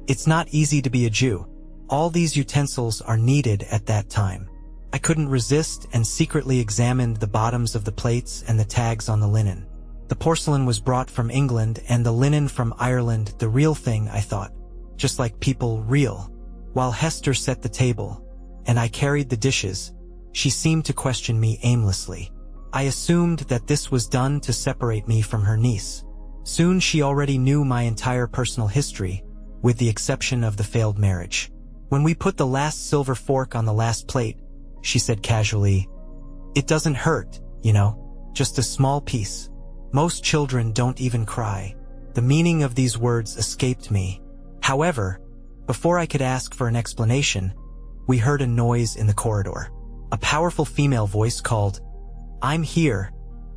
"It's not easy to be a Jew. All these utensils are needed at that time." I couldn't resist and secretly examined the bottoms of the plates and the tags on the linen. The porcelain was brought from England and the linen from Ireland, the real thing, I thought. Just like people, real. While Hester set the table, and I carried the dishes, she seemed to question me aimlessly. I assumed that this was done to separate me from her niece. Soon she already knew my entire personal history, with the exception of the failed marriage. When we put the last silver fork on the last plate, she said casually, "It doesn't hurt, you know, just a small piece." Most children don't even cry. The meaning of these words escaped me. However, before I could ask for an explanation, we heard a noise in the corridor. A powerful female voice called, "I'm here,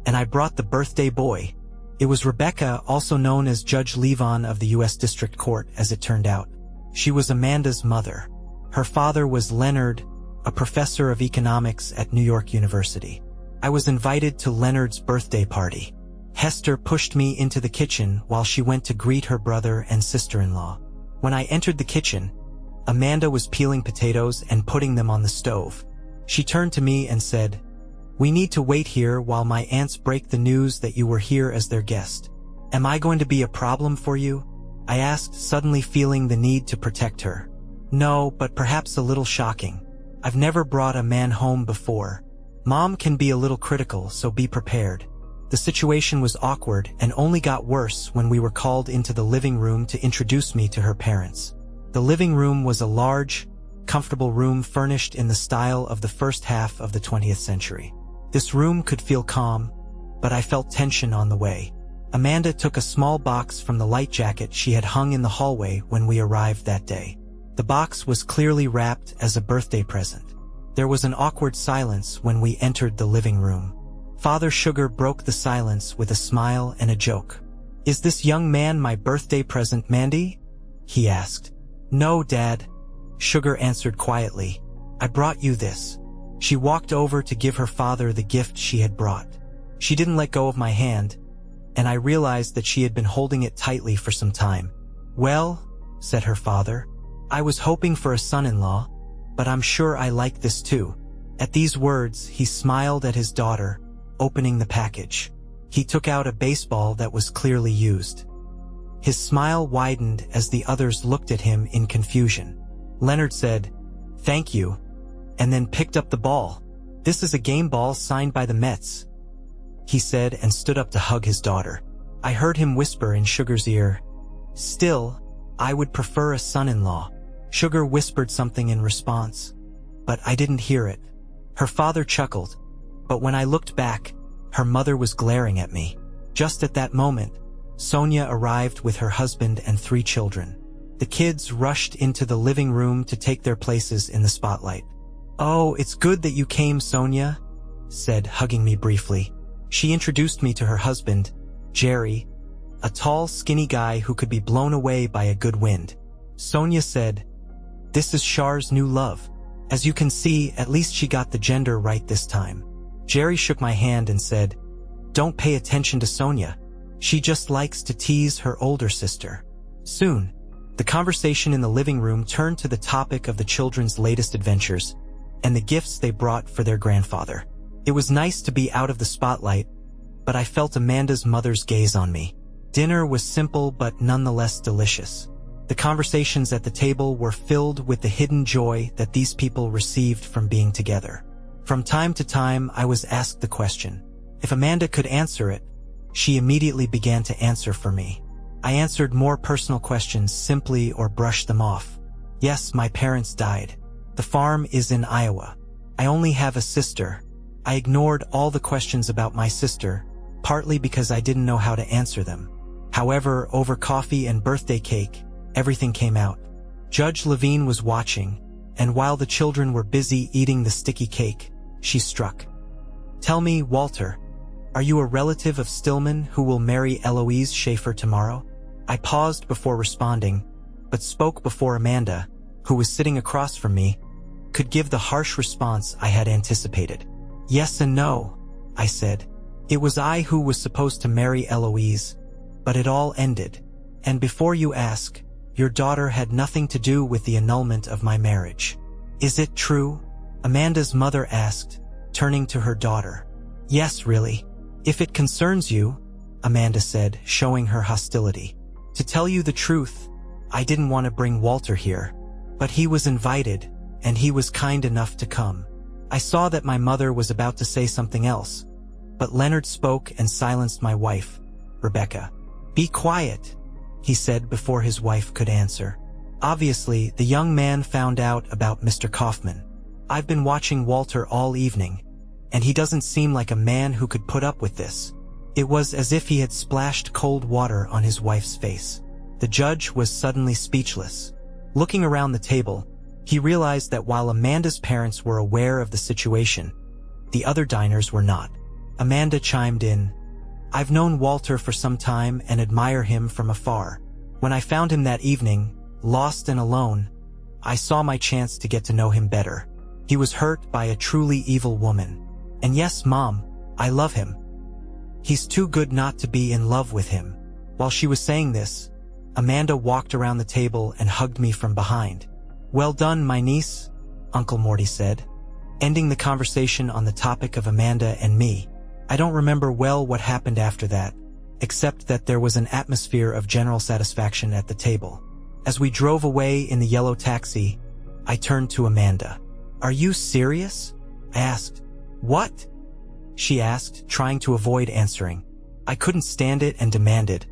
and I brought the birthday boy." It was Rebecca, also known as Judge Levon of the U.S. District Court, as it turned out. She was Amanda's mother. Her father was Leonard, a professor of economics at New York University. I was invited to Leonard's birthday party. Hester pushed me into the kitchen while she went to greet her brother and sister-in-law. When I entered the kitchen, Amanda was peeling potatoes and putting them on the stove. She turned to me and said, "We need to wait here while my aunts break the news that you were here as their guest. Am I going to be a problem for you?" I asked, suddenly feeling the need to protect her. "No, but perhaps a little shocking. I've never brought a man home before. Mom can be a little critical, so be prepared." The situation was awkward and only got worse when we were called into the living room to introduce me to her parents. The living room was a large, comfortable room furnished in the style of the first half of the 20th century. This room could feel calm, but I felt tension on the way. Amanda took a small box from the light jacket she had hung in the hallway when we arrived that day. The box was clearly wrapped as a birthday present. There was an awkward silence when we entered the living room. Father Sugar broke the silence with a smile and a joke. "Is this young man my birthday present, Mandy?" he asked. "No, Dad," Sugar answered quietly. "I brought you this." She walked over to give her father the gift she had brought. She didn't let go of my hand, and I realized that she had been holding it tightly for some time. "Well," said her father, "I was hoping for a son-in-law, but I'm sure I like this too." At these words, he smiled at his daughter, opening the package. He took out a baseball that was clearly used. His smile widened as the others looked at him in confusion. Leonard said, "Thank you," and then picked up the ball. "This is a game ball signed by the Mets," he said, and stood up to hug his daughter. I heard him whisper in Sugar's ear, "Still, I would prefer a son-in-law." Sugar whispered something in response, but I didn't hear it. Her father chuckled, but when I looked back, her mother was glaring at me. Just at that moment, Sonia arrived with her husband and 3 children. The kids rushed into the living room to take their places in the spotlight. "Oh, it's good that you came, Sonia," said, hugging me briefly. She introduced me to her husband, Jerry, a tall, skinny guy who could be blown away by a good wind. Sonia said, "This is Char's new love. As you can see, at least she got the gender right this time." Jerry shook my hand and said, "Don't pay attention to Sonia. She just likes to tease her older sister." Soon, the conversation in the living room turned to the topic of the children's latest adventures and the gifts they brought for their grandfather. It was nice to be out of the spotlight, but I felt Amanda's mother's gaze on me. Dinner was simple but nonetheless delicious. The conversations at the table were filled with the hidden joy that these people received from being together. From time to time, I was asked the question. If Amanda could answer it, she immediately began to answer for me. I answered more personal questions simply or brushed them off. Yes, my parents died. The farm is in Iowa. I only have a sister. I ignored all the questions about my sister, partly because I didn't know how to answer them. However, over coffee and birthday cake, everything came out. Judge Levine was watching, and while the children were busy eating the sticky cake, she struck. "Tell me, Walter, are you a relative of Stillman who will marry Eloise Schaefer tomorrow?" I paused before responding, but spoke before Amanda, who was sitting across from me, could give the harsh response I had anticipated. "Yes and no," I said. "It was I who was supposed to marry Eloise, but it all ended. And before you ask, your daughter had nothing to do with the annulment of my marriage." "Is it true?" Amanda's mother asked, turning to her daughter. "Yes, really. If it concerns you," Amanda said, showing her hostility. "To tell you the truth, I didn't want to bring Walter here, but he was invited, and he was kind enough to come." I saw that my mother was about to say something else, But Leonard spoke and silenced my wife, Rebecca. "Be quiet," he said before his wife could answer. Obviously, the young man found out about Mr. Kaufman. "I've been watching Walter all evening, and he doesn't seem like a man who could put up with this." It was as if he had splashed cold water on his wife's face. The judge was suddenly speechless. Looking around the table, he realized that while Amanda's parents were aware of the situation, the other diners were not. Amanda chimed in, "I've known Walter for some time and admire him from afar. When I found him that evening, lost and alone, I saw my chance to get to know him better. He was hurt by a truly evil woman. And yes, Mom, I love him. He's too good not to be in love with him." While she was saying this, Amanda walked around the table and hugged me from behind. "Well done, my niece," Uncle Morty said, ending the conversation on the topic of Amanda and me. I don't remember well what happened after that, except that there was an atmosphere of general satisfaction at the table. As we drove away in the yellow taxi, I turned to Amanda. "Are you serious?" I asked. "What?" she asked, trying to avoid answering. I couldn't stand it and demanded,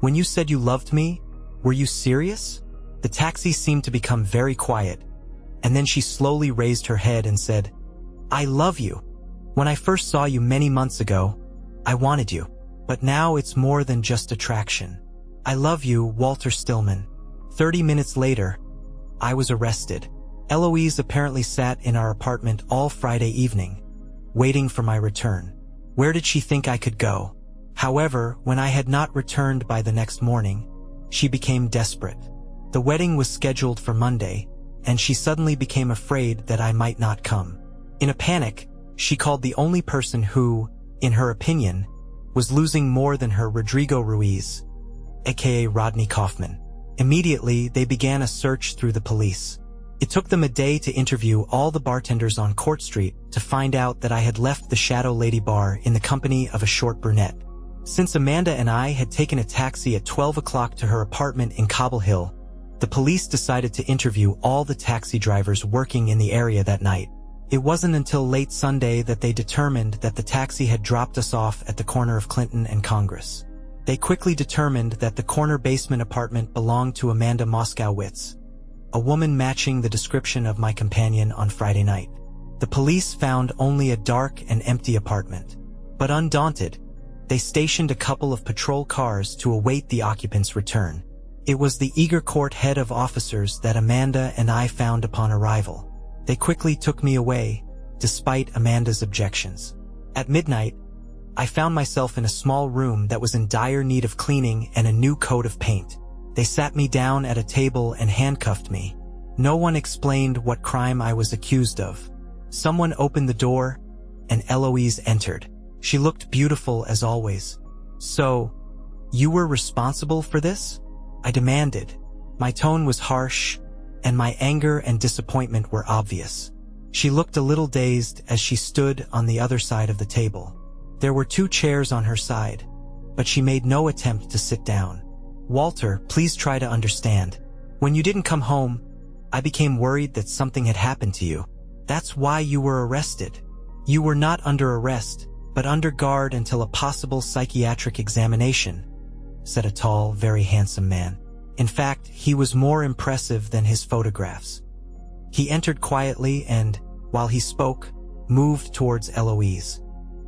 "When you said you loved me, were you serious?" The taxi seemed to become very quiet, and then she slowly raised her head and said, "I love you. When I first saw you many months ago, I wanted you. But now it's more than just attraction. I love you, Walter Stillman." 30 minutes later, I was arrested. Eloise apparently sat in our apartment all Friday evening, waiting for my return. Where did she think I could go? However, when I had not returned by the next morning, she became desperate. The wedding was scheduled for Monday, and she suddenly became afraid that I might not come. In a panic, she called the only person who, in her opinion, was losing more than her, Rodrigo Ruiz, aka Rodney Kaufman. Immediately, they began a search through the police. It took them a day to interview all the bartenders on Court Street to find out that I had left the Shadow Lady bar in the company of a short brunette. Since Amanda and I had taken a taxi at 12 o'clock to her apartment in Cobble Hill, the police decided to interview all the taxi drivers working in the area that night. It wasn't until late Sunday that they determined that the taxi had dropped us off at the corner of Clinton and Congress. They quickly determined that the corner basement apartment belonged to Amanda Moskowitz, a woman matching the description of my companion on Friday night. The police found only a dark and empty apartment. But undaunted, they stationed a couple of patrol cars to await the occupant's return. It was the eager court head of officers that Amanda and I found upon arrival. They quickly took me away, despite Amanda's objections. At midnight, I found myself in a small room that was in dire need of cleaning and a new coat of paint. They sat me down at a table and handcuffed me. No one explained what crime I was accused of. Someone opened the door, and Eloise entered. She looked beautiful as always. "So, you were responsible for this?" I demanded. My tone was harsh, and my anger and disappointment were obvious. She looked a little dazed as she stood on the other side of the table. There were 2 chairs on her side, but she made no attempt to sit down. "Walter, please try to understand. When you didn't come home, I became worried that something had happened to you. That's why you were arrested. You were not under arrest, but under guard until a possible psychiatric examination," said a tall, very handsome man. In fact, he was more impressive than his photographs. He entered quietly and, while he spoke, moved towards Eloise.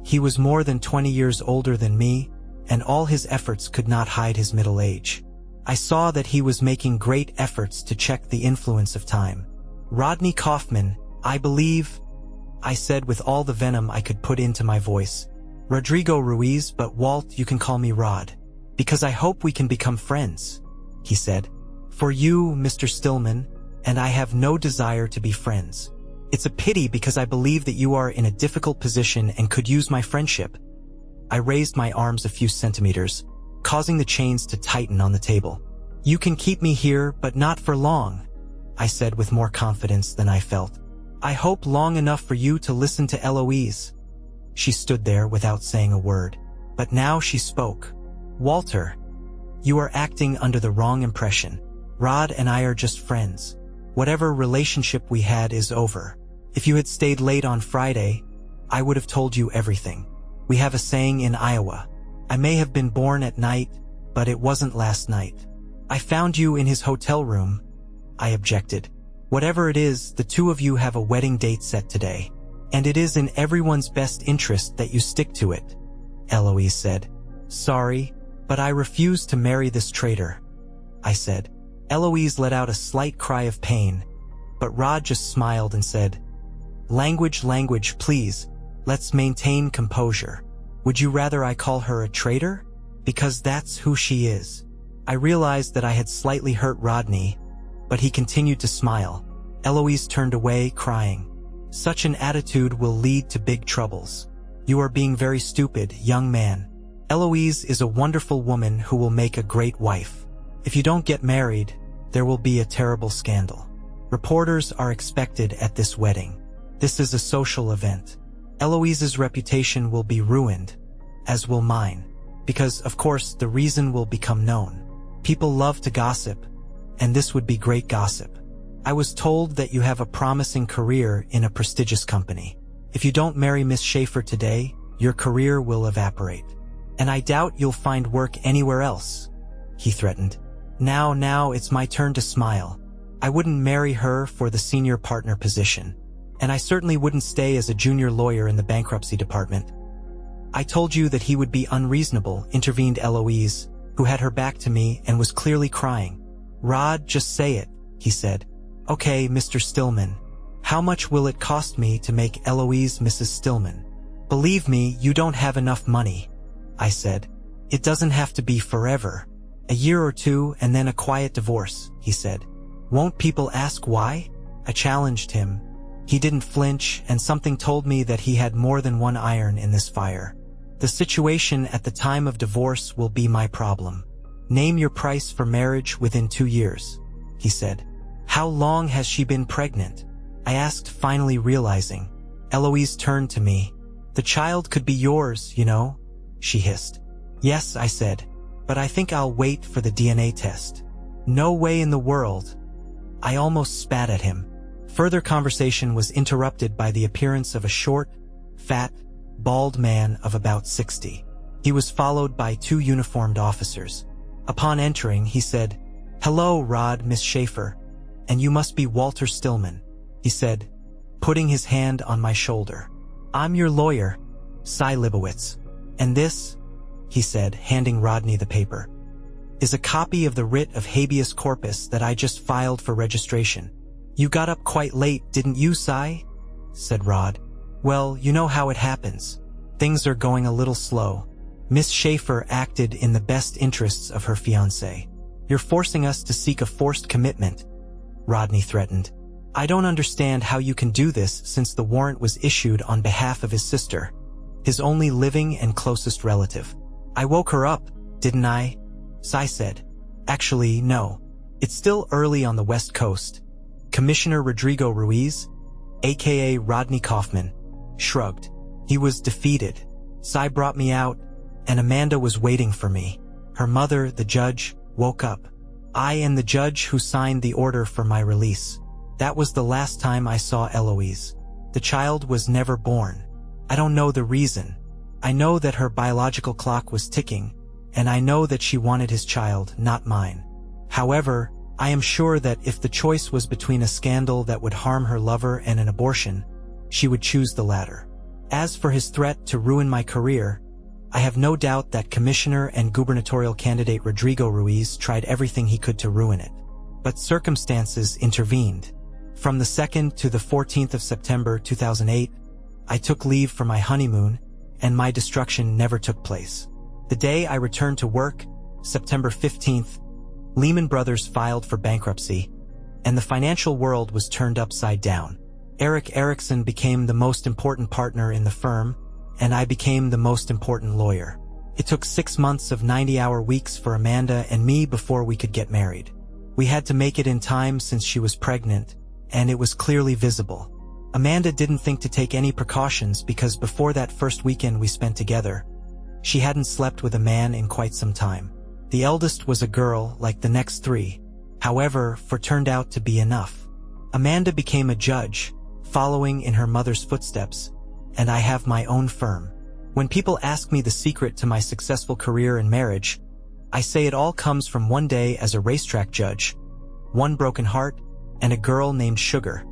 He was more than 20 years older than me, and all his efforts could not hide his middle age. I saw that he was making great efforts to check the influence of time. "Rodney Kaufman, I believe," I said with all the venom I could put into my voice. "Rodrigo Ruiz, but Walt, you can call me Rod. Because I hope we can become friends," he said. "For you, Mr. Stillman, and I have no desire to be friends. It's a pity because I believe that you are in a difficult position and could use my friendship." I raised my arms a few centimeters, causing the chains to tighten on the table. "You can keep me here, but not for long," I said with more confidence than I felt. "I hope long enough for you to listen to Eloise." She stood there without saying a word, but now she spoke. "Walter, you are acting under the wrong impression. Rod and I are just friends. Whatever relationship we had is over. If you had stayed late on Friday, I would have told you everything. We have a saying in Iowa. I may have been born at night, but it wasn't last night. I found you in his hotel room, I objected. Whatever it is, the two of you have a wedding date set today, and it is in everyone's best interest that you stick to it, Eloise said. Sorry, but I refuse to marry this traitor, I said. Eloise let out a slight cry of pain, but Rod just smiled and said, Language, please. Let's maintain composure. Would you rather I call her a traitor? Because that's who she is. I realized that I had slightly hurt Rodney, but he continued to smile. Eloise turned away, crying. Such an attitude will lead to big troubles. You are being very stupid, young man. Eloise is a wonderful woman who will make a great wife. If you don't get married, there will be a terrible scandal. Reporters are expected at this wedding. This is a social event. Eloise's reputation will be ruined, as will mine, because, of course, the reason will become known. People love to gossip, and this would be great gossip. I was told that you have a promising career in a prestigious company. If you don't marry Miss Schaefer today, your career will evaporate. And I doubt you'll find work anywhere else, he threatened. Now it's my turn to smile. I wouldn't marry her for the senior partner position, and I certainly wouldn't stay as a junior lawyer in the bankruptcy department. I told you that he would be unreasonable, intervened Eloise, who had her back to me and was clearly crying. Rod, just say it, he said. Okay, Mr. Stillman. How much will it cost me to make Eloise Mrs. Stillman? Believe me, you don't have enough money, I said. It doesn't have to be forever. A year or two and then a quiet divorce, he said. Won't people ask why? I challenged him. He didn't flinch, and something told me that he had more than one iron in this fire. The situation at the time of divorce will be my problem. Name your price for marriage within 2 years, he said. How long has she been pregnant? I asked, finally realizing. Eloise turned to me. The child could be yours, you know, she hissed. Yes, I said, but I think I'll wait for the DNA test. No way in the world. I almost spat at him. Further conversation was interrupted by the appearance of a short, fat, bald man of about 60. He was followed by 2 uniformed officers. Upon entering, he said, Hello, Rod, Miss Schaefer, and you must be Walter Stillman, he said, putting his hand on my shoulder. I'm your lawyer, Cy Libowitz, and this, he said, handing Rodney the paper, is a copy of the writ of habeas corpus that I just filed for registration. You got up quite late, didn't you, Cy? Said Rod. Well, you know how it happens. Things are going a little slow. Miss Schaefer acted in the best interests of her fiancé. You're forcing us to seek a forced commitment, Rodney threatened. I don't understand how you can do this since the warrant was issued on behalf of his sister, his only living and closest relative. I woke her up, didn't I? Cy said. Actually, no. It's still early on the West Coast. Commissioner Rodrigo Ruiz, aka Rodney Kaufman, shrugged. He was defeated. Cy brought me out, and Amanda was waiting for me. Her mother, the judge, woke up. I and the judge who signed the order for my release. That was the last time I saw Eloise. The child was never born. I don't know the reason. I know that her biological clock was ticking, and I know that she wanted his child, not mine. However, I am sure that if the choice was between a scandal that would harm her lover and an abortion, she would choose the latter. As for his threat to ruin my career, I have no doubt that Commissioner and gubernatorial candidate Rodrigo Ruiz tried everything he could to ruin it. But circumstances intervened. From the 2nd to the 14th of September 2008, I took leave for my honeymoon, and my destruction never took place. The day I returned to work, September 15th, Lehman Brothers filed for bankruptcy, and the financial world was turned upside down. Eric Erickson became the most important partner in the firm, and I became the most important lawyer. It took 6 months of 90-hour weeks for Amanda and me before we could get married. We had to make it in time since she was pregnant, and it was clearly visible. Amanda didn't think to take any precautions because before that first weekend we spent together, she hadn't slept with a man in quite some time. The eldest was a girl, like the next 3. However, turned out to be enough. Amanda became a judge, following in her mother's footsteps, and I have my own firm. When people ask me the secret to my successful career and marriage, I say it all comes from one day as a racetrack judge, one broken heart, and a girl named Sugar.